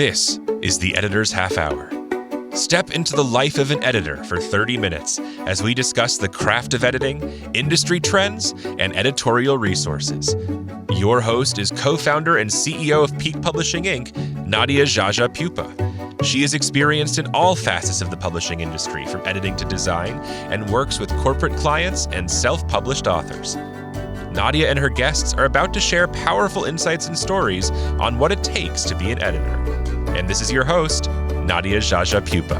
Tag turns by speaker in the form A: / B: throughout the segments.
A: This is the Editor's Half Hour. Step into the life of an editor for 30 minutes as we discuss the craft of editing, industry trends, and editorial resources. Your host is co-founder and CEO of Peak Publishing Inc., Nadia Jaja Pupa. She is experienced in all facets of the publishing industry, from editing to design, and works with corporate clients and self-published authors. Nadia and her guests are about to share powerful insights and stories on what it takes to be an editor. And this is your host, Nadia Jaja Pupa.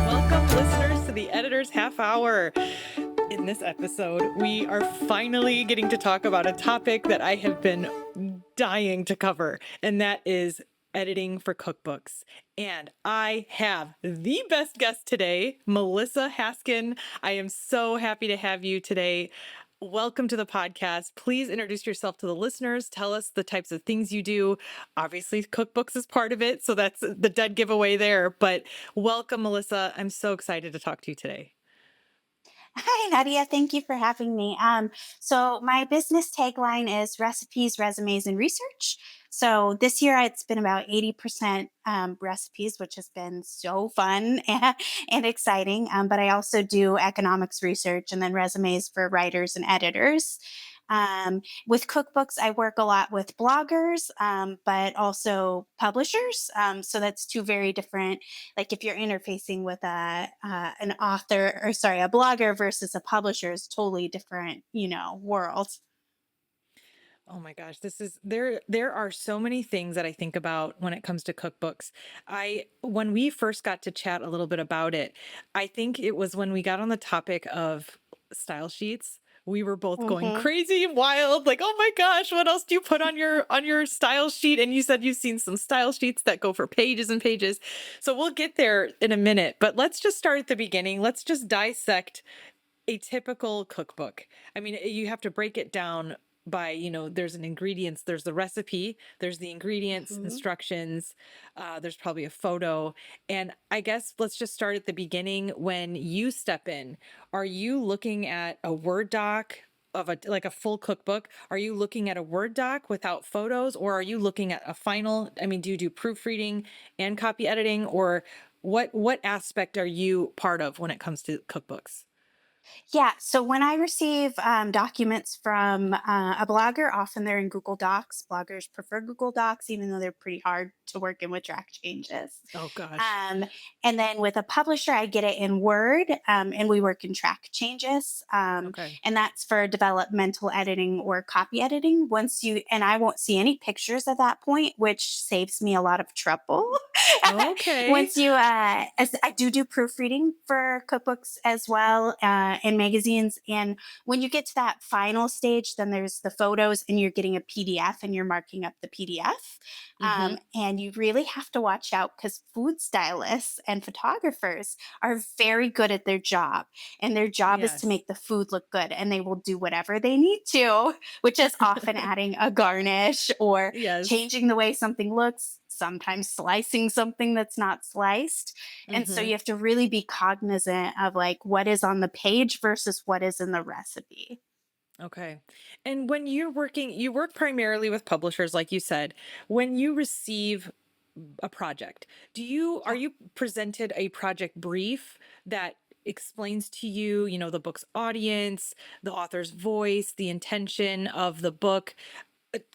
B: Welcome, listeners, to the Editor's Half Hour. In this episode, we are finally getting to talk about a topic that I have been dying to cover, and that is editing for cookbooks. And I have the best guest today, Melissa Haskin. I am so happy to have you today. Welcome to the podcast. Please introduce yourself to the listeners. Tell us the types of things you do. Obviously, cookbooks is part of it, so that's the dead giveaway there. But welcome, Melissa. I'm so excited to talk to you today.
C: Hi, Nadia. Thank you for having me. So my business tagline is recipes, resumes, and research. So this year it's been about 80% recipes, which has been so fun and exciting. But I also do economics research and then resumes for writers and editors. With cookbooks, I work a lot with bloggers, but also publishers. So that's two very different. Like if you're interfacing with an author, or sorry, a blogger versus a publisher is totally different, world.
B: Oh my gosh, there are so many things that I think about when it comes to cookbooks. When we first got to chat a little bit about it, I think it was when we got on the topic of style sheets. We were both going
C: hmm
B: crazy and wild, like, oh my gosh, what else do you put on your style sheet? And you said you've seen some style sheets that go for pages and pages. So we'll get there in a minute, but let's just start at the beginning. Let's just dissect a typical cookbook. I mean, you have to break it down by, there's there's the recipe, there's the ingredients,
C: hmm
B: instructions, there's probably a photo. And I guess let's just start at the beginning. When you step in, are you looking at a Word doc of a full cookbook? Are you looking at a Word doc without photos, or are you looking at a final? I mean, do you do proofreading and copy editing, or what aspect are you part of when it comes to cookbooks?
C: Yeah. So when I receive documents from a blogger, often they're in Google Docs. Bloggers prefer Google Docs, even though they're pretty hard to work in with track changes.
B: Oh gosh.
C: Um, and then with a publisher, I get it in Word, and we work in track changes.
B: Okay.
C: And that's for developmental editing or copy editing. And I won't see any pictures at that point, which saves me a lot of trouble.
B: Okay.
C: As I do proofreading for cookbooks as well, and magazines. And when you get to that final stage, then there's the photos and you're getting a PDF and you're marking up the PDF.
B: Mm-hmm.
C: And you really have to watch out because food stylists and photographers are very good at their job. And their job is to
B: Yes.
C: make the food look good. And they will do whatever they need to, which is often adding a garnish or
B: Yes.
C: changing the way something looks, sometimes slicing something that's not sliced. And so
B: Mm-hmm.
C: you have to really be cognizant of like what is on the page versus what is in the recipe.
B: Okay. And when you work primarily with publishers, like you said. When you receive a project, are
C: Yeah.
B: you presented a project brief that explains to you, the book's audience, the author's voice, the intention of the book?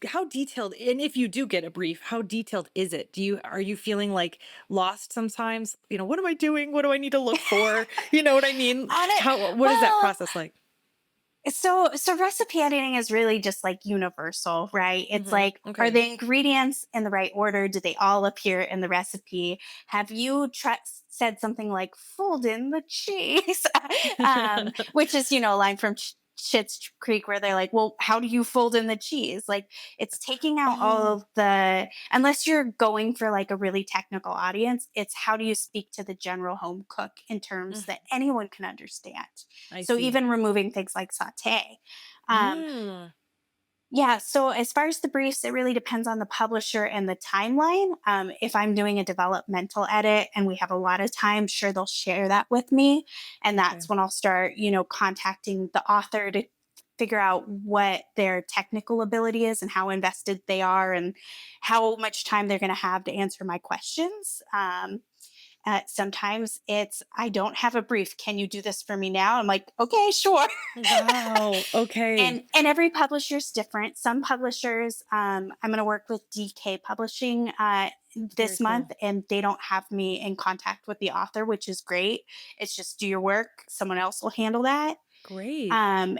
B: How detailed, and if you do get a brief, how detailed is it? Are you feeling like lost sometimes? What am I doing? What do I need to look for? You know what I mean?
C: On it,
B: What is that
C: well,
B: process like?
C: so recipe editing is really just like universal, right? It's
B: Mm-hmm.
C: like, are
B: Okay.
C: the ingredients in the right order? Do they all appear in the recipe? Have you said something like "fold in the cheese," which is a line from Schitt's Creek where they're like, "Well, how do you fold in the cheese?" Like it's taking out all
B: Oh,
C: of the, unless you're going for like a really technical audience, it's how do you speak to the general home cook in terms that
B: mm,
C: anyone can understand.
B: I
C: So
B: see.
C: even removing things like saute. Um,
B: Mm.
C: Yeah. So as far as the briefs, it really depends on the publisher and the timeline. If I'm doing a developmental edit and we have a lot of time, sure, they'll share that with me. And
B: Okay.
C: that's when I'll start, contacting the author to figure out what their technical ability is and how invested they are and how much time they're going to have to answer my questions. Sometimes it's, I don't have a brief. Can you do this for me now? I'm like, okay, sure.
B: Wow. Okay.
C: And every publisher is different. Some publishers, I'm going to work with DK Publishing
B: Very
C: this month,
B: cool.
C: and they don't have me in contact with the author, which is great. It's just do your work. Someone else will handle that.
B: Great.
C: Um,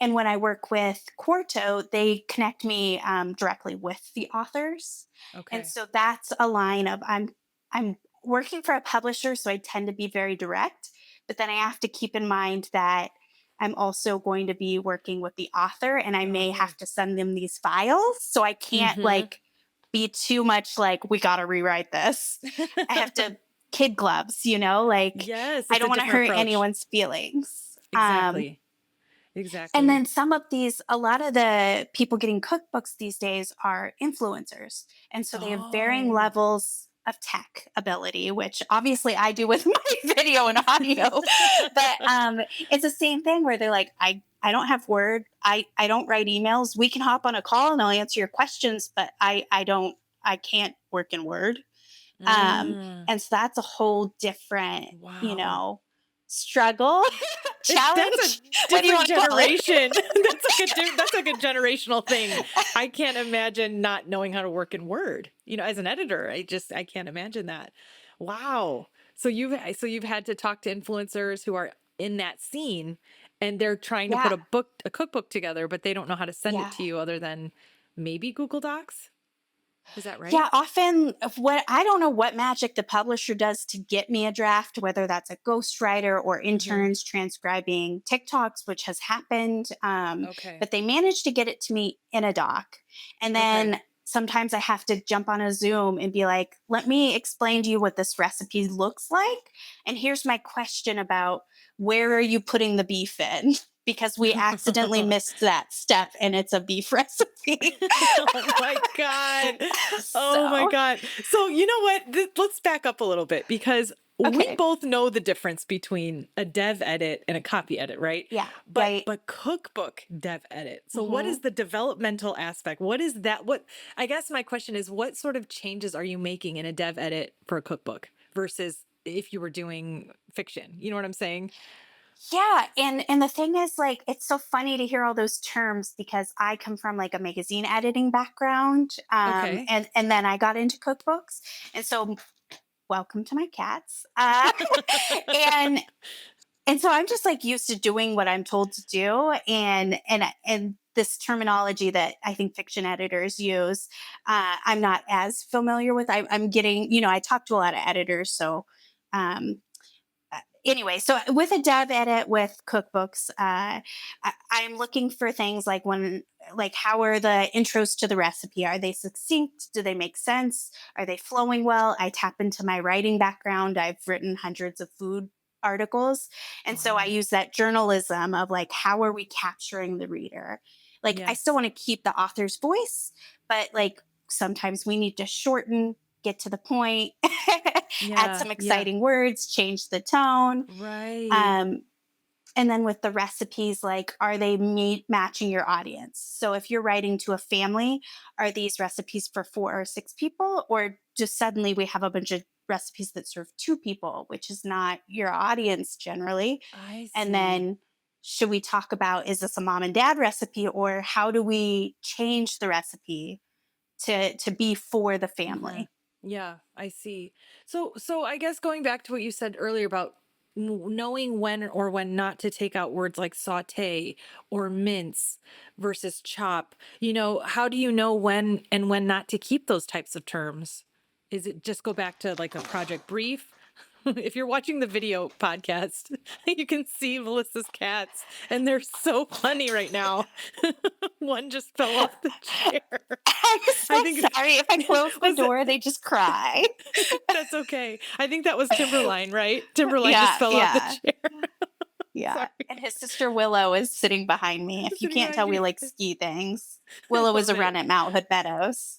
C: and when I work with Quarto, they connect me directly with the authors, and
B: Okay.
C: so that's a line of I'm working for a publisher, so I tend to be very direct, but then I have to keep in mind that I'm also going to be working with the author, and I
B: The
C: may
B: author.
C: have to send them these files, so I can't
B: Mm-hmm.
C: be too much like we got to rewrite this. I have to kid gloves, like
B: Yes,
C: I
B: it's a
C: don't want to
B: different
C: hurt
B: approach.
C: anyone's feelings.
B: Exactly.
C: And then
B: Exactly.
C: a lot of the people getting cookbooks these days are influencers. And so they have varying
B: Oh.
C: levels of tech ability, which obviously I do with my video and audio. But it's the same thing where they're like, I don't have Word. I don't write emails. We can hop on a call and I'll answer your questions, but I can't work in Word. Um,
B: Mm,
C: and so that's a whole different,
B: wow.
C: struggle,
B: That's a
C: challenge. What do you
B: different
C: want to call it?
B: generation. That's like a generational thing. I can't imagine not knowing how to work in Word. As an editor, I can't imagine that. Wow. So you've had to talk to influencers who are in that scene and they're trying to put
C: Yeah.
B: a cookbook together, but they don't know how to send it
C: Yeah.
B: to you other than maybe Google Docs. Is that
C: Yeah,
B: right?
C: often what I don't know what magic the publisher does to get me a draft, whether that's a ghostwriter or
B: Hmm.
C: interns transcribing TikToks, which has happened.
B: Okay.
C: But they manage to get it to me in a doc. And
B: Okay.
C: then sometimes I have to jump on a Zoom and be like, let me explain to you what this recipe looks like. And here's my question about where are you putting the beef in? Because we accidentally missed that step and it's a beef recipe.
B: Oh my God. Oh my
C: So,
B: God. So, you know what? Let's back up a little bit because we
C: okay.
B: both know the difference between a dev edit and a copy edit, right?
C: Yeah.
B: But
C: Right.
B: but cookbook dev edit. So what
C: Hmm.
B: is the developmental aspect? What is that? What I guess my question is what sort of changes are you making in a dev edit for a cookbook versus if you were doing fiction? You know what I'm saying?
C: Yeah. And the thing is, like, it's so funny to hear all those terms because I come from like a magazine editing background.
B: Okay.
C: And then I got into cookbooks. And so welcome to my cats. And and so I'm just like used to doing what I'm told to do. And this terminology that I think fiction editors use, I'm not as familiar with. I'm getting, I talk to a lot of editors, so um, anyway, so with a dev edit with cookbooks, I'm looking for things like how are the intros to the recipe? Are they succinct? Do they make sense? Are they flowing well? I tap into my writing background. I've written hundreds of food articles. And so I
B: Wow.
C: use that journalism of like, how are we capturing the reader? Like, I still
B: Yes.
C: want to keep the author's voice, but like sometimes we need to shorten, get to the point, add
B: Yeah.
C: some
B: Yeah.
C: exciting words, change the tone.
B: Right.
C: Um, and then with the recipes, like, are they matching your audience? So if you're writing to a family, are these recipes for 4 or 6 people? Or just suddenly we have a bunch of recipes that serve 2 people, which is not your audience generally.
B: I
C: And
B: see.
C: then should we talk about, is this a mom and dad recipe, or how do we change the recipe to be for the
B: Hmm.
C: family?
B: Yeah, I see. So I guess going back to what you said earlier about knowing when or when not to take out words like saute or mince versus chop, how do you know when and when not to keep those types of terms? Is it just go back to like a project brief? If you're watching the video podcast, you can see Melissa's cats, and they're so funny right now. One just fell off the chair.
C: I'm so
B: I think
C: sorry. If I close the
B: was
C: door, they just cry.
B: that's okay. I think that was Timberline, right? Timberline just
C: Yeah,
B: fell off the
C: yeah.
B: chair.
C: Yeah.
B: Sorry.
C: And his sister Willow is sitting behind me. If you
B: Sitting
C: can't tell,
B: behind
C: we
B: you.
C: like ski things.
B: I
C: Willow is a
B: love
C: run
B: it.
C: at Mount Hood Meadows.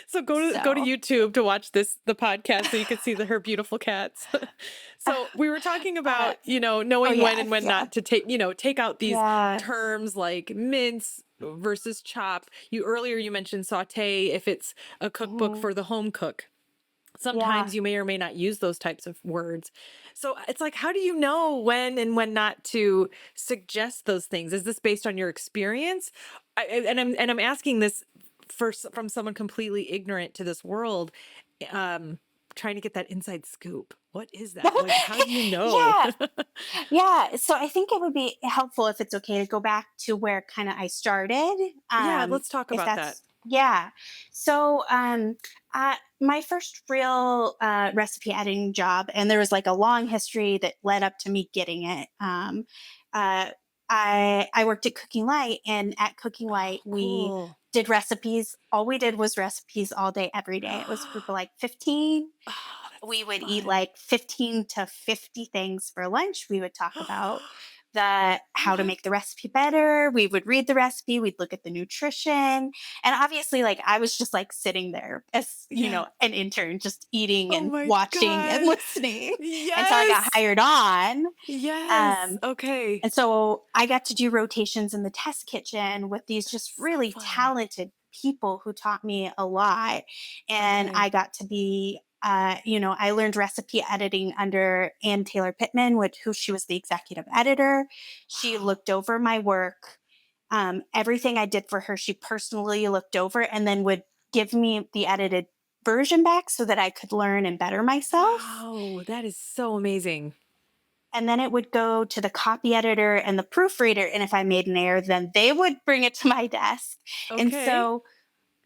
B: So go to
C: So,
B: YouTube to watch the podcast so you can see her beautiful cats. So we were talking
C: uh,
B: about,
C: oh
B: knowing when
C: yeah,
B: and when
C: yeah,
B: not to take out these
C: yeah.
B: terms like mince versus chop. Earlier you mentioned saute if it's a cookbook
C: Mhm.
B: for the home cook.
C: Yeah.
B: Sometimes you may or may not use those types of words. So it's like, how do you know when and when not to suggest those things? Is this based on your experience? And I'm asking this from someone completely ignorant to this world, um, trying to get that inside scoop. What is that? Like, how do you know?
C: Yeah. Yeah. So I think it would be helpful if it's okay to go back to where kind of I started.
B: Yeah, let's talk
C: If
B: about that.
C: that's, yeah. So my first real recipe editing job, and there was like a long history that led up to me getting it. Uh, I worked at Cooking Light, and at Cooking Light,
B: Oh,
C: we
B: cool.
C: did recipes. All we did was recipes all day, every day. It was a group of like 15.
B: Oh, that's
C: We
B: so
C: would eat
B: fun.
C: like 15 to 50 things for lunch. We would talk about the how to
B: What?
C: make the recipe better. We would read the recipe, we'd look at the nutrition. And obviously like I was just like sitting there as,
B: Yeah.
C: an intern just eating
B: Oh
C: and
B: my
C: watching and
B: God.
C: listening until I got
B: Yes.
C: hired on.
B: Yes.
C: Um
B: Okay.
C: and so I got to do rotations in the test kitchen with these just
B: So
C: really
B: fun.
C: talented people who taught me a lot. And
B: Okay.
C: I got to be, I learned recipe editing under Ann Taylor Pittman, who she was the executive editor. She
B: Wow.
C: looked over my work. Everything I did for her, she personally looked over and then would give me the edited version back so that I could learn and better myself.
B: Wow. That is so amazing.
C: And then it would go to the copy editor and the proofreader. And if I made an error, then they would bring it to my desk. And
B: Okay.
C: so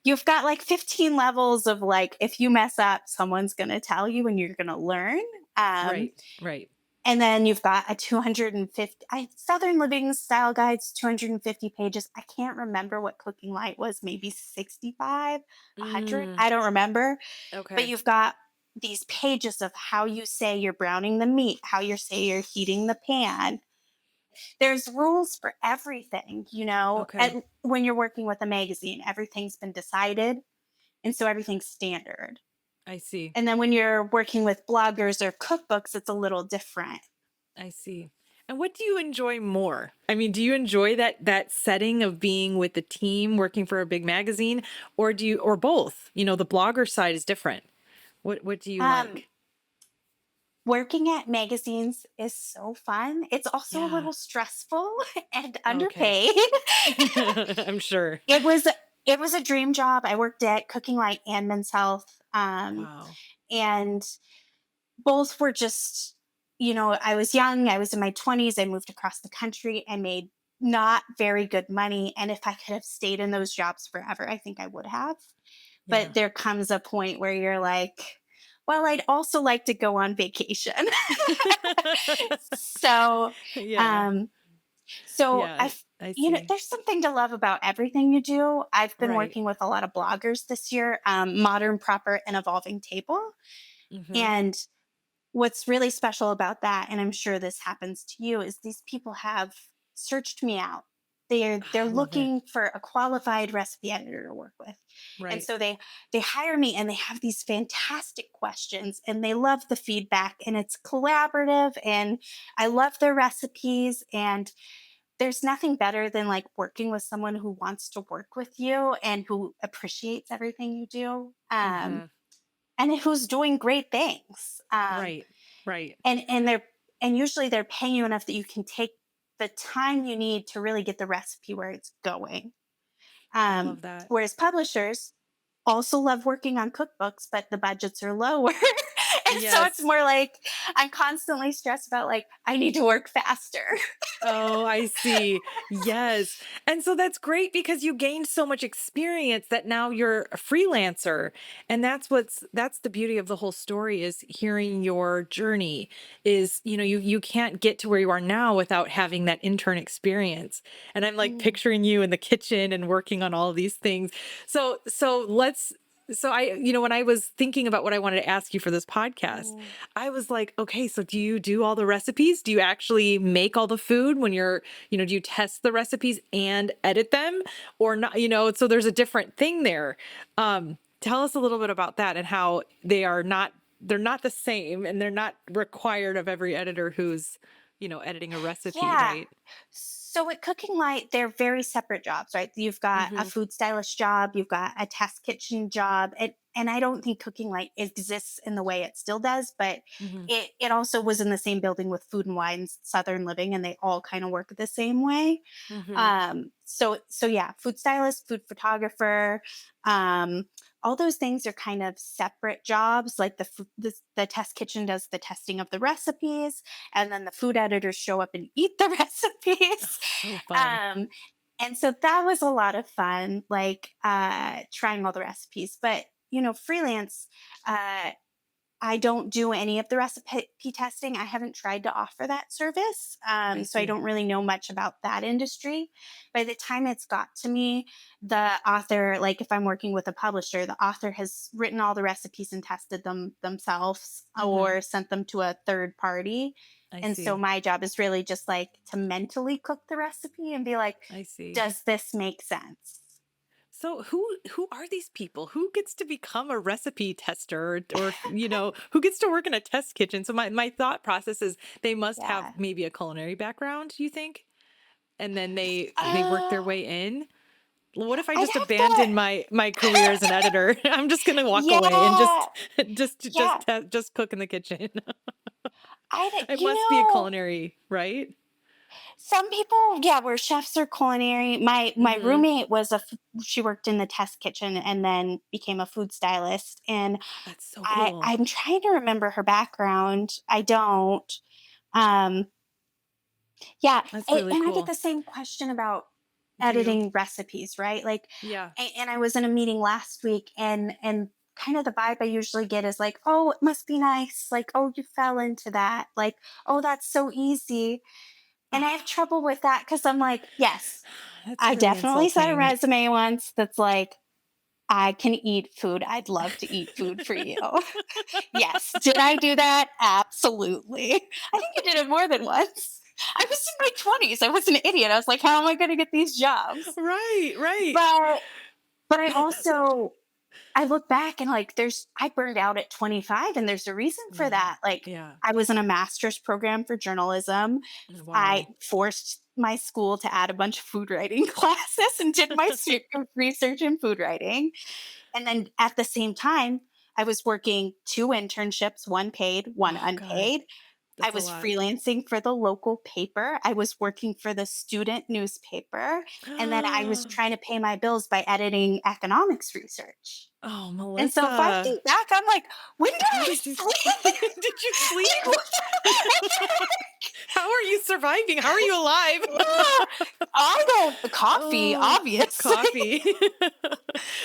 C: you've got like 15 levels of like, if you mess up, someone's going to tell you and you're going to learn. Um,
B: Right. Right.
C: and then you've got a 250, Southern Living Style Guides, 250 pages. I can't remember what Cooking Light was, maybe 65, 100.
B: Mm,
C: I don't remember. But
B: okay.
C: you've got these pages of how you say you're browning the meat, how you say you're heating the pan. There's rules for everything,
B: Okay.
C: And when you're working with a magazine, everything's been decided. And so everything's standard.
B: I see.
C: And then when you're working with bloggers or cookbooks, it's a little different.
B: I see. And what do you enjoy more? I mean, do you enjoy that setting of being with the team, working for a big magazine, or or both? The blogger side is different. What do you
C: Um,
B: like?
C: Working at magazines is so fun. It's also a
B: Yeah.
C: little stressful and
B: Okay.
C: underpaid.
B: I'm sure.
C: it was it was a dream job. I worked at Cooking Light and Men's Health.
B: Wow.
C: And both were just, I was young, I was in my 20s, I moved across the country, I made not very good money. And if I could have stayed in those jobs forever, I think I would have.
B: Yeah.
C: But there comes a point where you're like, well, I'd also like to go on vacation. so,
B: Yeah.
C: um, so
B: Yeah. I see.
C: there's something to love about everything you do. I've been
B: Right.
C: working with a lot of bloggers this year, Modern, Proper, and Evolving Table.
B: Hmm.
C: And what's really special about that, and I'm sure this happens to you, is these people have searched me out. They're
B: I love it.
C: looking for a qualified recipe editor to work with. And
B: Right.
C: so they hire me and they have these fantastic questions and they love the feedback and it's collaborative and I love their recipes and there's nothing better than like working with someone who wants to work with you and who appreciates everything you do.
B: Hmm.
C: And who's doing great things.
B: Right. Right.
C: And usually they're paying you enough that you can take the time you need to really get the recipe where it's going.
B: I love that.
C: Whereas publishers also love working on cookbooks, but the budgets are lower. And so it's
B: Yes.
C: more like I'm constantly stressed about like I need to work faster.
B: Oh, I see. Yes. And so that's great because you gained so much experience that now you're a freelancer. And that's the beauty of the whole story is hearing your journey is, you can't get to where you are now without having that intern experience. And I'm like
C: Mm.
B: picturing you in the kitchen and working on all of these things. So let's So when I was thinking about what I wanted to ask you for this podcast,
C: Mm.
B: I was like, okay, so do you do all the recipes? Do you actually make all the food when you're, do you test the recipes and edit them or not? So there's a different thing there. Tell us a little bit about that and how they're not the same and they're not required of every editor who's, editing a recipe,
C: Yeah.
B: right?
C: So at Cooking Light, they're very separate jobs, right? You've got a
B: Mm-hmm.
C: food stylist job, you've got a test kitchen job, and I don't think Cooking Light exists in the way it still does, but
B: Mm-hmm.
C: it also was in the same building with Food and Wine's Southern Living, and they all kind of work the same way.
B: Mm-hmm.
C: So yeah, food stylist, food photographer, um, all those things are kind of separate jobs. Like the test kitchen does the testing of the recipes, and then the food editors show up and eat the recipes.
B: So fun.
C: Um, and so that was a lot of fun, like trying all the recipes. But freelance. I don't do any of the recipe testing. I haven't tried to offer that service.
B: I
C: So I
B: see.
C: don't really know much about that industry. By the time it's got to me, the author, like if I'm working with a publisher, the author has written all the recipes and tested them themselves
B: Mm-hmm.
C: or sent them to a third party.
B: I
C: And so
B: see.
C: my job is really just like to mentally cook the recipe and be like,
B: I see.
C: does this make sense?
B: So who are these people? Who gets to become a recipe tester or who gets to work in a test kitchen? So my thought process is they must have
C: Yeah.
B: maybe a culinary background, you think? And then they work their
C: Uh,
B: way in. Well, what if I
C: I'd
B: just
C: have to.
B: abandon my career as an editor? I'm just going to walk away and
C: Yeah.
B: just just
C: Yeah.
B: just just cook in the kitchen.
C: I,
B: It
C: you
B: must be a
C: know,
B: culinary, right?
C: some people, yeah, were chefs or culinary. My
B: Mhm.
C: roommate she worked in the test kitchen and then became a food stylist. And
B: That's so
C: I
B: cool.
C: I'm trying to remember her background. I don't. Um, yeah,
B: That's really
C: and I get
B: cool.
C: the same question about
B: Do you?
C: editing recipes, right? Like,
B: Yeah.
C: and I was in a meeting last week, and kind of the vibe I usually get is like, oh, it must be nice. Like, oh, you fell into that. Like, oh, that's so easy. And I have trouble with that because I'm like, yes,
B: That's
C: I
B: really
C: definitely sent a
B: insulting.
C: resume once that's like, I can eat food. I'd love to eat food for you. Yes. Did I do that? Absolutely. I think I did it more than once. I was in my 20s. I was an idiot. I was like, how am I going to get these jobs?
B: Right, right.
C: But I also I look back and like I burned out at 25 and there's a reason for
B: Yeah.
C: that. Like
B: Yeah.
C: I was in a master's program for journalism. I
B: Wow.
C: forced my school to add a bunch of food writing classes and did my research in food writing. And then at the same time, I was working two internships, one paid, one
B: Oh God,
C: unpaid. I
B: that's a
C: was
B: lot.
C: freelancing for the local paper. I was working for the student newspaper. And then I was trying to pay my bills by editing economics research.
B: Oh,
C: And so if I
B: Melissa,
C: think back, I'm like, when did
B: how
C: I
B: did you
C: sleep?
B: did you sleep?
C: Like,
B: How are you surviving? How are you alive?
C: yeah, I don't coffee,
B: Oh,
C: obviously.
B: coffee.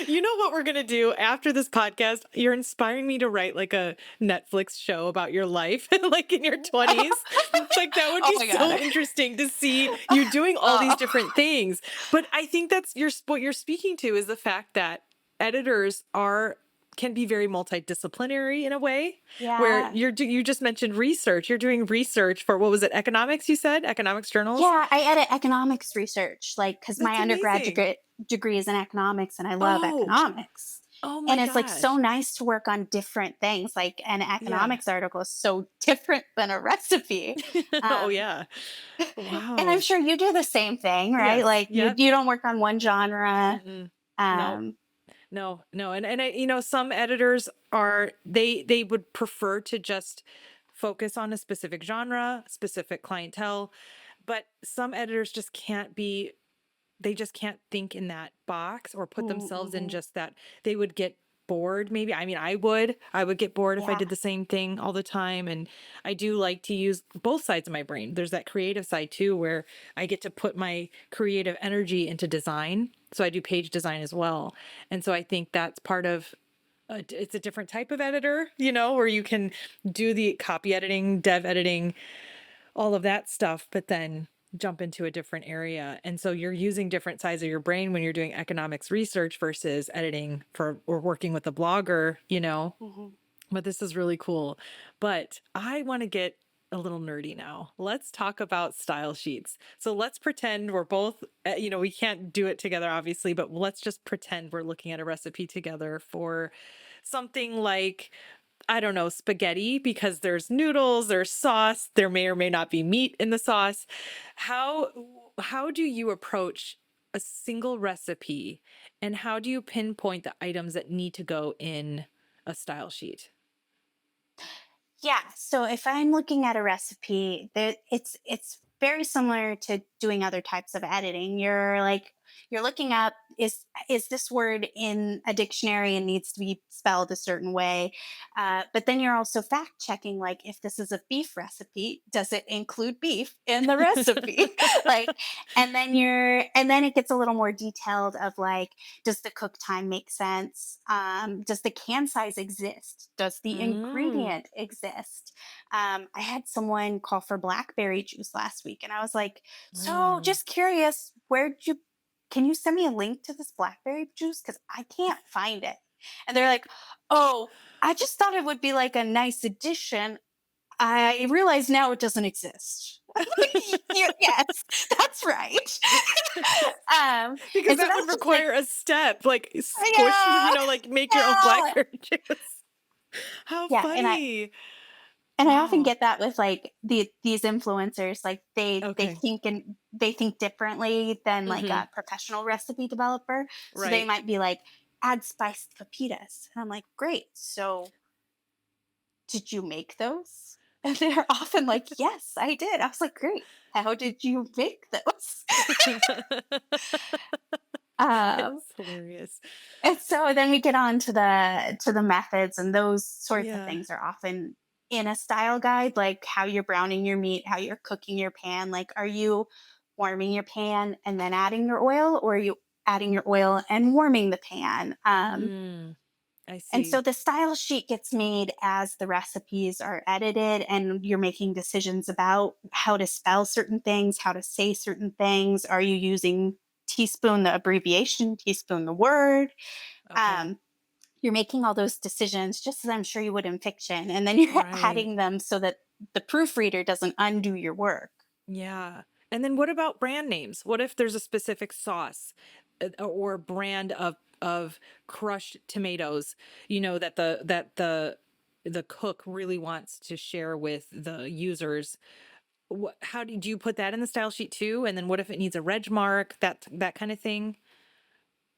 B: You know what we're going to do after this podcast? You're inspiring me to write like a Netflix show about your life, like in your 20s. Like that would
C: Oh
B: be
C: my
B: so
C: god.
B: interesting to see you doing all these
C: Uh,
B: different things. But I think that's what you're speaking to is the fact that editors can be very multidisciplinary in a way where
C: yeah.
B: you just mentioned research. You're doing research for what was it? Economics, you said? Economics journals?
C: Yeah, I edit economics research, like, because my
B: That's amazing.
C: undergraduate degree is in economics and I love
B: Oh,
C: economics.
B: oh my
C: And it's like so
B: gosh.
C: nice to work on different things. Like an
B: Yeah.
C: economics article is so different than a recipe.
B: Oh
C: Um,
B: yeah.
C: and I'm
B: Wow.
C: sure you do the same thing, right?
B: Yes.
C: Like
B: Yep.
C: you don't work on one genre.
B: Mm-mm. No.
C: Um,
B: No. No. And some editors they would prefer to just focus on a specific genre, specific clientele, but some editors just can't be they just can't think in that box or put themselves in
C: mhm.
B: just that. They would get bored maybe. I mean, I would get bored if I
C: Yeah.
B: did the same thing all the time. And I do like to use both sides of my brain. There's that creative side too where I get to put my creative energy into design, so I do page design as well. And so I think that's part of it's a different type of editor, where you can do the copy editing, dev editing, all of that stuff, but then jump into a different area. And so you're using different sides of your brain when you're doing economics research versus editing for or working with a blogger,
C: Mhm.
B: but this is really cool. But I want to get a little nerdy now. Let's talk about style sheets. So let's pretend we're both, we can't do it together, obviously, but let's just pretend we're looking at a recipe together for something like, I don't know, spaghetti, because there's noodles, there's sauce, there may or may not be meat in the sauce. How how do you approach a single recipe, and how do you pinpoint the items that need to go in a style sheet?
C: Yeah. So if I'm looking at a recipe, it's very similar to doing other types of editing. You're looking up, is this word in a dictionary and needs to be spelled a certain way, but then you're also fact checking, like if this is a beef recipe, does it include beef in the recipe? Like, and then it gets a little more detailed of like, does the cook time make sense? Does the can size exist? Does the
B: Mm.
C: ingredient exist? I had someone call for blackberry juice last week, and I was like, so
B: Mm.
C: just curious, can you send me a link to this blackberry juice? Because I can't find it. And they're like, oh, I just thought it would be like a nice addition. I realize now it doesn't exist. I'm like, yes, that's right.
B: Because
C: And so
B: that would
C: that's just like,
B: require a step, like squish,
C: yeah,
B: like make your own
C: no.
B: blackberry juice. How
C: Yeah,
B: funny.
C: and I often
B: Wow.
C: get that with like these influencers, like
B: Okay.
C: they think differently than like
B: Hmm.
C: a professional recipe developer. So they
B: Right.
C: might be like, add spiced pepitas. And I'm like, great. So did you make those? And they're often like, yes, I did. I was like, great. How did you make those? um,
B: It's hilarious.
C: and so then we get on to the methods, and those sorts of
B: Yeah.
C: things are often in a style guide, like how you're browning your meat, how you're cooking your pan. Like, are you warming your pan and then adding your oil, or are you adding your oil and warming the pan?
B: Mm, I
C: And so
B: see.
C: the style sheet gets made as the recipes are edited, and you're making decisions about how to spell certain things, how to say certain things. Are you using teaspoon, the abbreviation, teaspoon, the word?
B: Okay.
C: Um, you're making all those decisions just as I'm sure you would in fiction. And then you're
B: Right.
C: adding them so that the proofreader doesn't undo your work.
B: Yeah. And then what about brand names? What if there's a specific sauce, or brand of crushed tomatoes, that the cook really wants to share with the users? How do you put that in the style sheet too? And then what if it needs a reg mark, that kind of thing?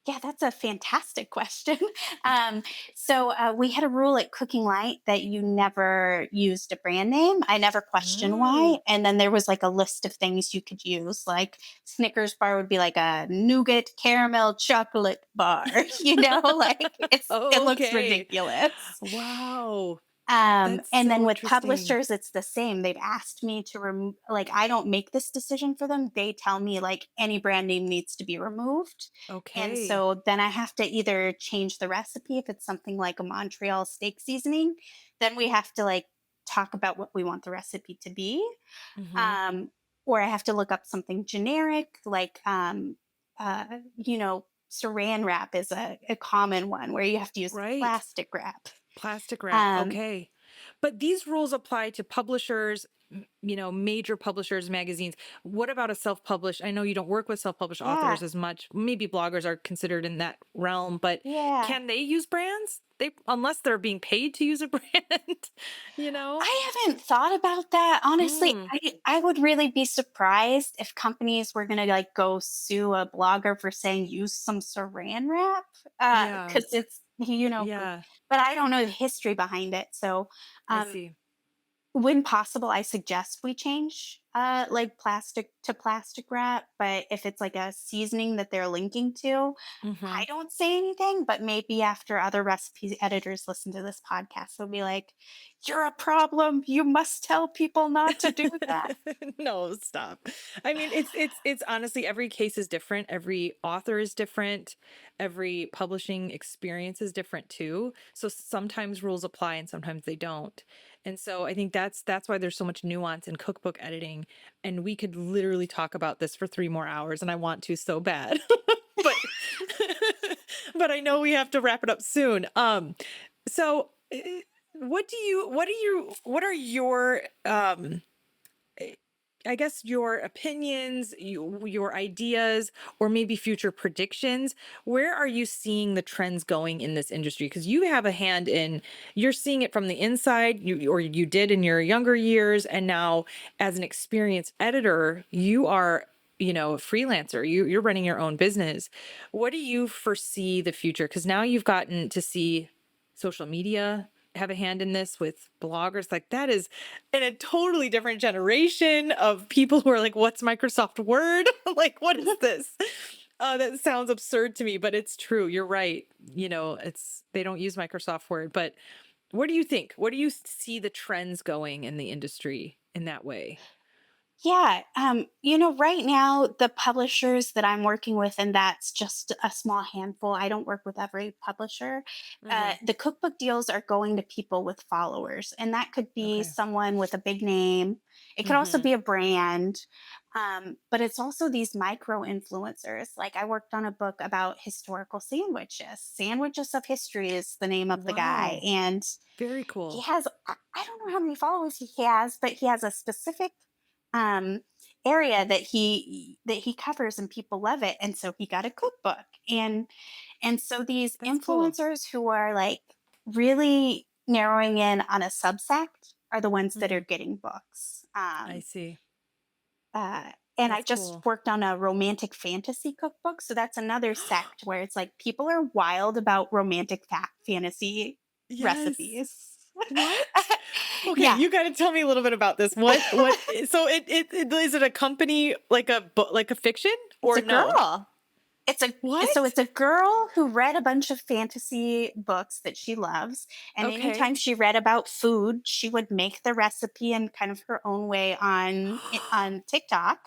C: Yeah, that's a fantastic question. Um, we had a rule at Cooking Light that you never used a brand name. I never questioned why.
B: Mm.
C: And then there was like a list of things you could use, like Snickers bar would be like a nougat caramel chocolate bar. Like it looks
B: Okay.
C: ridiculous.
B: Wow. That's
C: And then
B: so
C: with
B: interesting.
C: publishers, it's the same. They've asked me to remove, like, I don't make this decision for them. They tell me, like, any brand name needs to be removed. And
B: Okay.
C: so then I have to either change the recipe if it's something like a Montreal steak seasoning, then we have to, like, talk about what we want the recipe to be.
B: Hmm.
C: Um, or I have to look up something generic, like, saran wrap is a common one where you have to use
B: Right.
C: plastic wrap.
B: Plastic wrap.
C: Um,
B: Okay. But these rules apply to publishers, major publishers, magazines. What about a self-published? I know you don't work with self-published
C: yeah.
B: authors as much. Maybe bloggers are considered in that realm, but
C: Yeah.
B: can they use brands? Unless they're being paid to use a brand, you know?
C: I haven't thought about that. Honestly,
B: Mm,
C: I would really be surprised if companies were gonna like go sue a blogger for saying use some saran wrap.
B: yeah.
C: Because
B: Yeah.
C: but I don't know the history behind it. So
B: I
C: um
B: see.
C: when possible, I suggest we change like plastic to plastic wrap. But if it's like a seasoning that they're linking to, I
B: Hmm.
C: don't say anything. But maybe after other recipe editors listen to this podcast, they'll be like, "You're a problem. You must tell people not to do that."
B: No, stop. I mean, it's honestly, every case is different. Every author is different. Every publishing experience is different too. So sometimes rules apply and sometimes they don't. And so I think that's why there's so much nuance in cookbook editing. And we could literally talk about this for 3 more hours, and I want to so bad. But but I know we have to wrap it up soon. So what are your I guess your opinions, your ideas, or maybe future predictions? Where are you seeing the trends going in this industry? Because you have a hand in, you're seeing it from the inside, or you did in your younger years, and now as an experienced editor, you are, a freelancer. You're running your own business. What do you foresee the future? Because now you've gotten to see social media have a hand in this with bloggers. Like, that is in a totally different generation of people who are like, what's Microsoft Word? Like, what is this? That sounds absurd to me, but it's true. You're right. They don't use Microsoft Word. But what do you think? What do you see the trends going in the industry in that way?
C: Yeah, right now the publishers that I'm working with, and that's just a small handful. I don't work with every publisher.
B: Hmm.
C: The cookbook deals are going to people with followers, and that could be
B: Okay.
C: someone with a big name. It could also
B: Hmm.
C: be a brand, but it's also these micro influencers. Like I worked on a book about historical sandwiches. Sandwiches of History is the name of the guy,
B: Wow.
C: and
B: Very
C: he
B: cool.
C: has I don't know how many followers he has, but he has a specific um area that he covers and people love it, and so he got a cookbook. And so these
B: That's cool.
C: influencers who are like really narrowing in on a subsect are the ones that are
B: Hmm.
C: getting books.
B: I see.
C: And I
B: That's
C: just
B: cool.
C: worked on a romantic fantasy cookbook, so that's another sect where it's like people are wild about romantic fantasy
B: Yes.
C: recipes.
B: What? Okay,
C: Yeah,
B: you got to tell me a little bit about this. So it is it a company, like a book, like a fiction,
C: it's
B: or
C: a
B: no?
C: girl. It's
B: What?
C: a girl who read a bunch of fantasy books that she loves, and anytime
B: Okay.
C: she read about food, she would make the recipe in kind of her own way on TikTok.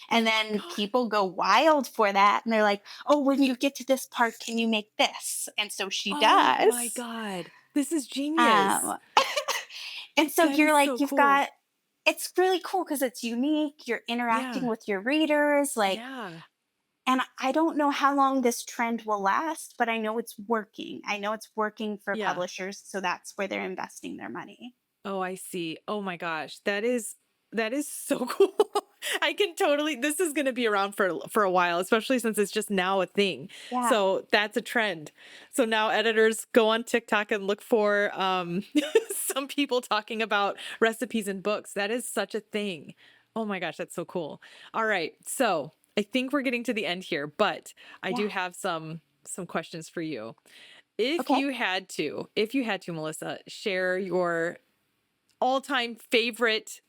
C: And
B: Oh my
C: then
B: God.
C: people go wild for that, and they're like, "Oh, when you get to this part, can you make this?" And so she
B: Oh my
C: does.
B: God. This is genius.
C: Um, and so
B: That
C: you're
B: is
C: like,
B: so
C: you've
B: cool.
C: got it's really cool because it's unique. You're interacting
B: Yeah.
C: with your readers, like,
B: Yeah.
C: and I don't know how long this trend will last, but I know it's working. I know it's working for
B: Yeah.
C: publishers, so that's where they're investing their money.
B: Oh, I see. Oh my gosh. That is so cool. I can totally, this is going to be around for a while, especially since it's just now a thing.
C: Yeah.
B: So that's a trend. So now editors go on TikTok and look for some people talking about recipes and books. That is such a thing. Oh my gosh, that's so cool. All right. So I think we're getting to the end here, but I do
C: Yeah.
B: have some questions for you.
C: Okay.
B: If you had to, Melissa, share your all-time favorite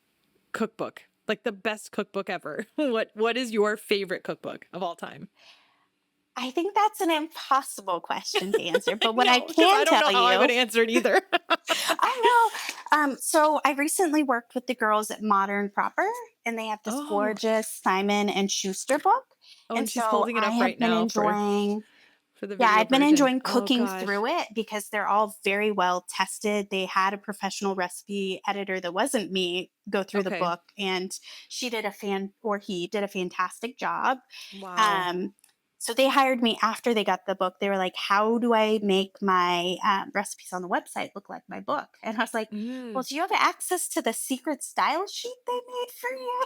B: cookbook, like the best cookbook ever. What is your favorite cookbook of all time?
C: I think that's an impossible question to answer,
B: I
C: but what I
B: know, because I
C: can
B: don't know
C: tell
B: how I would
C: you,
B: answer it either.
C: I know. So I recently worked with the girls at Modern Proper, and they have this
B: Oh,
C: gorgeous Simon and Schuster book.
B: oh,
C: And
B: and she's
C: so
B: holding it
C: I
B: up
C: have
B: right
C: been
B: now
C: enjoying,
B: for the
C: yeah,
B: video
C: I've been
B: version.
C: enjoying
B: Oh
C: cooking
B: gosh.
C: through it because they're all very well tested. They had a professional recipe editor that wasn't me go through the
B: Okay.
C: book, and he did a fantastic job.
B: Wow.
C: Um, so they hired me after they got the book. They were like, "How do I make my recipes on the website look like my book?" And I was like, "Well,
B: Mm.
C: do you have access to the secret style sheet they made for you,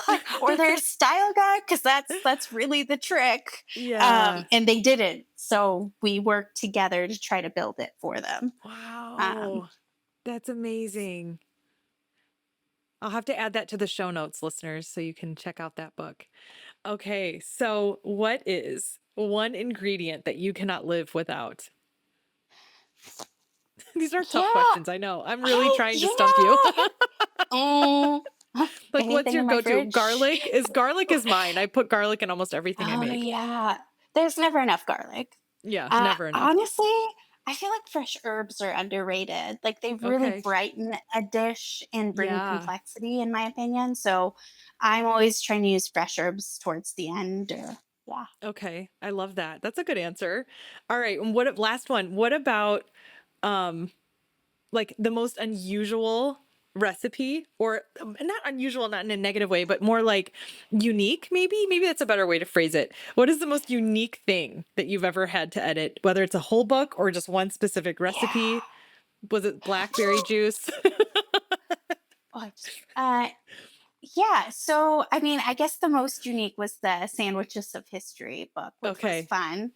C: like, or their style guide? Because that's really the trick."
B: Yeah.
C: And they didn't. So we worked together to try to build it for them. Um,
B: Wow. That's amazing. I'll have to add that to the show notes, listeners, so you can check out that book. Okay, so what is one ingredient that you cannot live without? These are tough
C: yeah.
B: questions. I know. I'm really
C: Hey,
B: trying to stump you.
C: mm,
B: Like, what's
C: anything
B: your
C: in my
B: go-to?
C: fridge?
B: Garlic is mine. I put garlic in almost everything I
C: Oh
B: make.
C: yeah. There's never enough garlic.
B: Yeah, never enough.
C: Honestly, I feel like fresh herbs are underrated. Like they really
B: Okay.
C: brighten a dish and bring
B: Yeah.
C: complexity, in my opinion. So I'm always trying to use fresh herbs towards the end. Or yeah.
B: Okay. I love that. That's a good answer. All right. And last one. What about um like the most unusual recipe, or not unusual, not in a negative way, but more like unique, maybe that's a better way to phrase it. What is the most unique thing that you've ever had to edit, whether it's a whole book or just one specific
C: Yeah.
B: recipe? Was it blackberry juice?
C: Oh, yeah. So, I mean, I guess the most unique was the Sandwiches of History book, which was
B: Okay.
C: fun.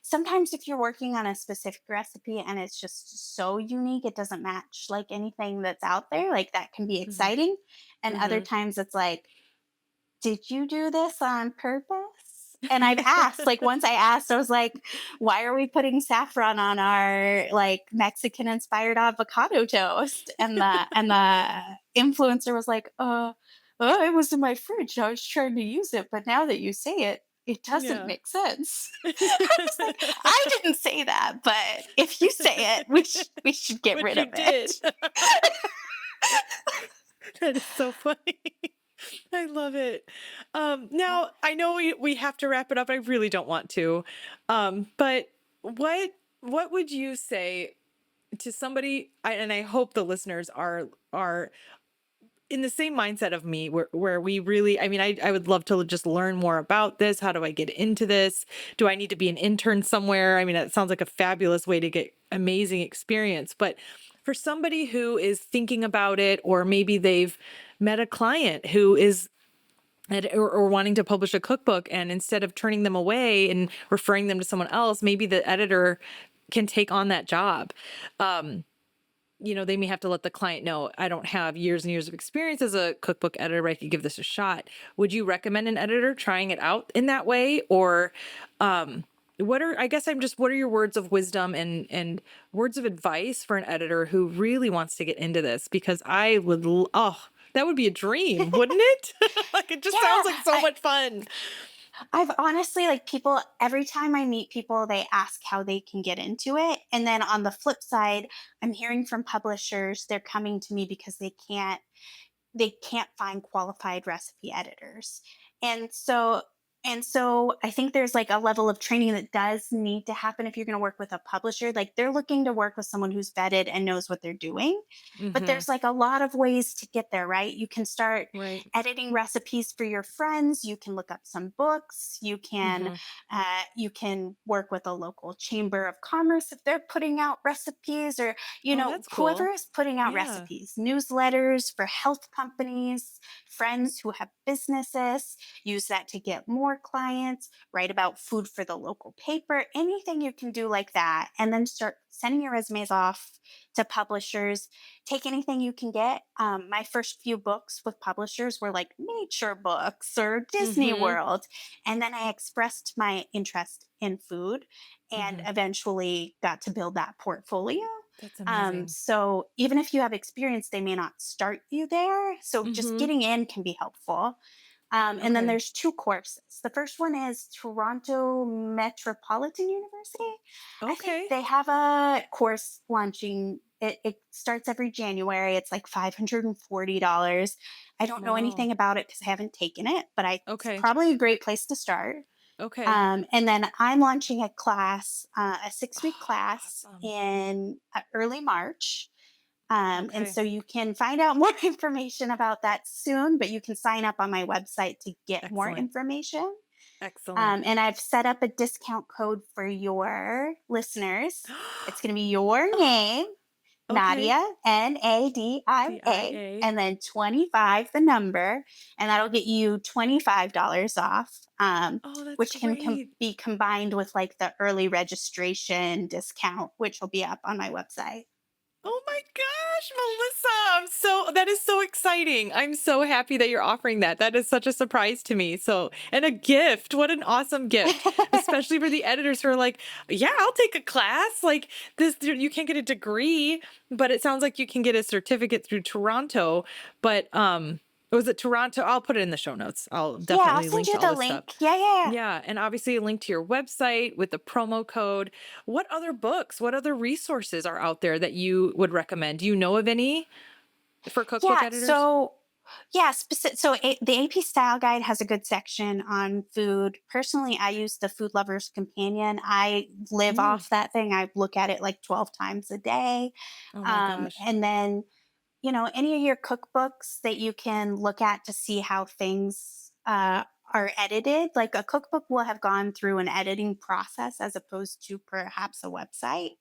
C: Sometimes if you're working on a specific recipe and it's just so unique, it doesn't match like anything that's out there, like that can be
B: Hmm.
C: exciting. And other
B: Hmm.
C: times it's like, did you do this on purpose? And I've asked, like once I asked, I was like, why are we putting saffron on our like Mexican inspired avocado toast? And the influencer was like, oh, it was in my fridge. I was trying to use it, but now that you say it, it doesn't
B: Yeah.
C: make sense. I was like, I didn't say that, but if you say it, we should get
B: Which
C: rid
B: you
C: of
B: did.
C: it.
B: That is so funny. I love it. Now I know we have to wrap it up. I really don't want to. But what would you say to somebody, and I hope the listeners are in the same mindset of me, where we really, I mean, I would love to just learn more about this. How do I get into this? Do I need to be an intern somewhere? I mean, that sounds like a fabulous way to get amazing experience. But for somebody who is thinking about it, or maybe they've met a client who is or wanting to publish a cookbook, and instead of turning them away and referring them to someone else, maybe the editor can take on that job. They may have to let the client know, I don't have years and years of experience as a cookbook editor, but I could give this a shot. Would you recommend an editor trying it out in that way? Or what are your words of wisdom and words of advice for an editor who really wants to get into this? Because that would be a dream, wouldn't it? Like, it just sounds
C: Yeah,
B: like so much fun.
C: I've honestly, like, people, every time I meet people, they ask how they can get into it. And then on the flip side, I'm hearing from publishers, they're coming to me because they can't find qualified recipe editors. And so and so I think there's like a level of training that does need to happen if you're going to work with a publisher. Like they're looking to work with someone who's vetted and knows what they're doing. But
B: Mm-hmm.
C: there's like a lot of ways to get there, right? You can start
B: Right.
C: editing recipes for your friends. You can look up some books.
B: Mm-hmm.
C: You can work with a local chamber of commerce if they're putting out recipes, or
B: Oh, that's
C: whoever
B: cool.
C: is putting out
B: Yeah.
C: recipes, newsletters for health companies, friends who have businesses, use that to get more clients, write about food for the local paper, anything you can do like that, and then start sending your resumes off to publishers. Take anything you can get. My first few books with publishers were like nature books or Disney
B: Mm-hmm.
C: World. And then I expressed my interest in food and
B: Mm-hmm.
C: eventually got to build that portfolio.
B: That's amazing.
C: So even if you have experience, they may not start you there. So just
B: Mm-hmm.
C: getting in can be helpful. And then
B: Okay.
C: there's two courses. The first one is Toronto Metropolitan University. I think
B: Okay.
C: they have a course launching. It starts every January. It's like $540. I don't know
B: Wow.
C: anything about it because I haven't taken it, but it's
B: Okay.
C: probably a great place to start.
B: Okay.
C: And then I'm launching a class, a 6 week
B: Oh,
C: class
B: awesome.
C: in early March. And
B: Okay.
C: so you can find out more information about that soon, but you can sign up on my website to get more
B: Excellent.
C: information.
B: Excellent.
C: And I've set up a discount code for your listeners. It's going to be your name,
B: Okay.
C: Nadia, Nadia,
B: DIA.
C: and then 25, the number, and that'll get you $25 off,
B: Oh, that's
C: which can
B: great.
C: be combined with like the early registration discount, which will be up on my website.
B: Oh my gosh, Melissa. That is so exciting. I'm so happy that you're offering that. That is such a surprise to me. And a gift. What an awesome gift, especially for the editors who are like, yeah, I'll take a class. Like this, you can't get a degree, but it sounds like you can get a certificate through Toronto. But, was it Toronto? I'll put it in the show notes. I'll
C: Yeah, I'll
B: definitely
C: send
B: link
C: you
B: to all
C: the
B: this stuff.
C: link. Yeah, yeah, yeah.
B: Yeah, and obviously a link to your website with the promo code. What other books, what other resources are out there that you would recommend? Do you know of any for cookbook
C: Yeah,
B: editors?
C: so the AP Style Guide has a good section on food. Personally, I use the Food Lover's Companion. I live
B: Mm.
C: off that thing. I look at it like 12 times a day.
B: Oh my gosh.
C: And then any of your cookbooks that you can look at to see how things are edited. Like a cookbook will have gone through an editing process as opposed to perhaps a website.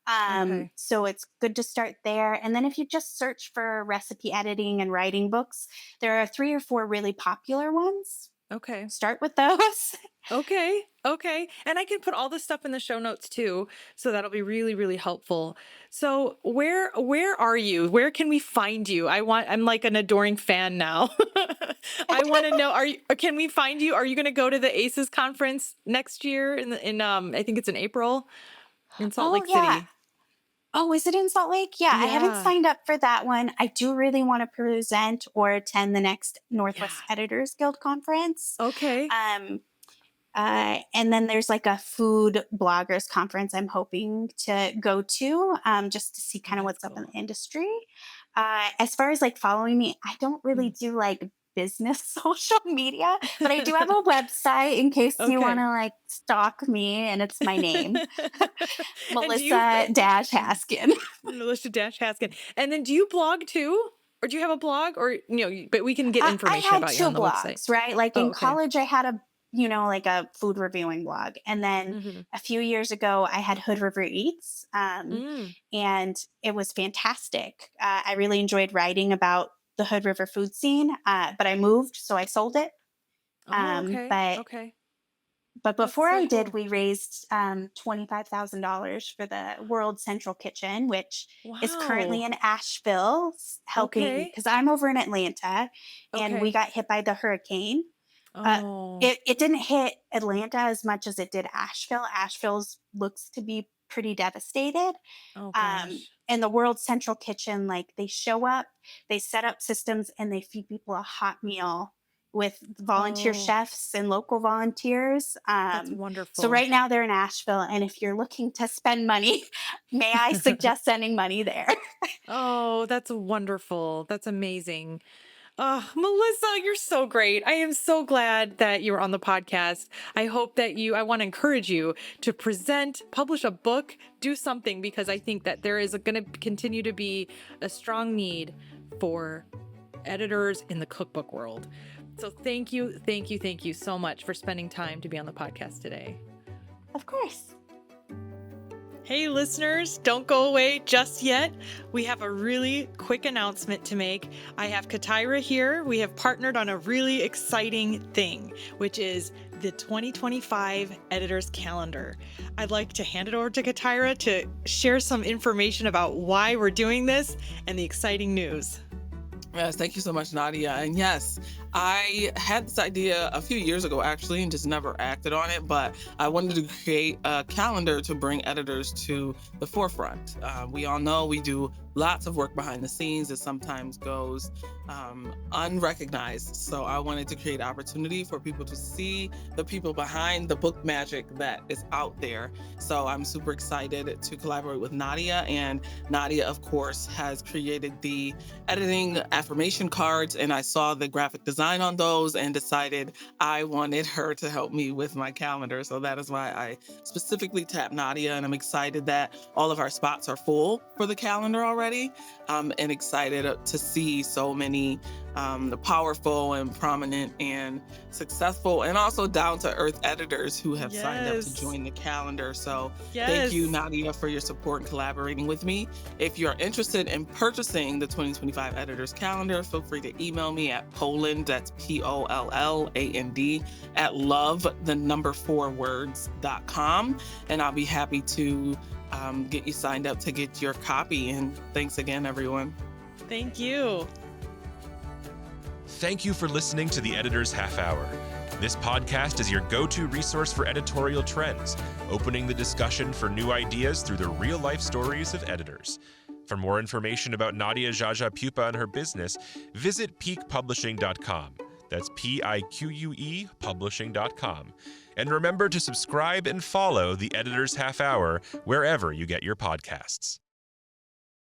B: Okay.
C: So it's good to start there. And then if you just search for recipe editing and writing books, there are 3 or 4 really popular ones.
B: Okay.
C: Start with those.
B: Okay. Okay. And I can put all this stuff in the show notes too, so that'll be really, really helpful. So where are you? Where can we find you? I'm like an adoring fan now. I want to know, can we find you? Are you going to go to the ACES conference next year in I think it's in April in Salt
C: Oh,
B: Lake
C: yeah.
B: City?
C: Oh, is it in Salt Lake? Yeah, I haven't
B: Yeah.
C: signed up for that one. I do really want to present or attend the next
B: Yeah.
C: Northwest Editors Guild conference.
B: Okay.
C: Um, and then there's like a food bloggers conference I'm hoping to go to, just to see
B: Oh,
C: kind of
B: that's
C: what's up in
B: cool.
C: the industry. As far as like following me, I don't really
B: Mhm.
C: do like business social media, but I do have a website in case you want
B: Okay.
C: to like stalk me, and it's my name,
B: And do you
C: Melissa Dash Haskin.
B: Melissa Haskin. And then do you blog too? Or do you have a blog or but we can get
C: I
B: information
C: had
B: about you
C: two
B: on the website.
C: blogs, right? Like
B: Oh,
C: in
B: okay.
C: college, I had like a food reviewing blog. And then
B: Mhm.
C: a few years ago, I had Hood River Eats,
B: Mm.
C: and it was fantastic. I really enjoyed writing about the Hood River food scene, but I moved, so I sold it.
B: Oh,
C: Um,
B: okay.
C: but
B: Okay.
C: but
B: That's
C: before
B: so
C: I did,
B: cool.
C: we raised $25,000 for the World Central Kitchen, which is currently
B: Wow.
C: in Asheville, helping
B: Okay.
C: because I'm over in Atlanta, and we
B: Okay.
C: got hit by the hurricane. Uh,
B: Oh.
C: it didn't hit Atlanta as much as it did Asheville. Asheville's looks to be pretty devastated.
B: Oh gosh.
C: And the World Central Kitchen, like they show up, they set up systems, and they feed people a hot meal with volunteer
B: Oh,
C: chefs and local volunteers.
B: that's
C: So
B: wonderful.
C: right now they're in Asheville, and if you're looking to spend money, may I suggest sending money there?
B: Oh, that's wonderful. That's amazing. Oh, Melissa, you're so great. I am so glad that you were on the podcast. I want to encourage you to present, publish a book, do something, because I think that there is going to continue to be a strong need for editors in the cookbook world. So thank you, thank you, thank you so much for spending time to be on the podcast today.
C: Of course.
B: Hey, listeners, don't go away just yet. We have a really quick announcement to make. I have Katira here. We have partnered on a really exciting thing, which is the 2025 Editor's Calendar. I'd like to hand it over to Katira to share some information about why we're doing this and the exciting news.
D: Yes, thank you so much, Nadia. And yes, I had this idea a few years ago, actually, and just never acted on it. But I wanted to create a calendar to bring editors to the forefront. We all know we do lots of work behind the scenes that sometimes goes unrecognized. So I wanted to create opportunity for people to see the people behind the book magic that is out there. So I'm super excited to collaborate with Nadia. And Nadia, of course, has created the editing affirmation cards, and I saw the graphic design on those and decided I wanted her to help me with my calendar. So that is why I specifically tapped Nadia, and I'm excited that all of our spots are full for the calendar already, and excited to see so many powerful and prominent and successful and also down-to-earth editors who have signed up to
B: Yes.
D: join the calendar. So
B: Yes.
D: thank you, Nadia, for your support and collaborating with me. If you're interested in purchasing the 2025 Editor's Calendar, feel free to email me at Poland, that's POLLAND, at love4words.com. And I'll be happy to get you signed up to get your copy. And thanks again, everyone.
B: Thank you.
A: Thank you for listening to the Editor's Half Hour. This podcast is your go-to resource for editorial trends, opening the discussion for new ideas through the real-life stories of editors. For more information about Nadia Jaja Pupa and her business, visit peakpublishing.com. That's PIQUE publishing.com. And remember to subscribe and follow the Editor's Half Hour wherever you get your podcasts.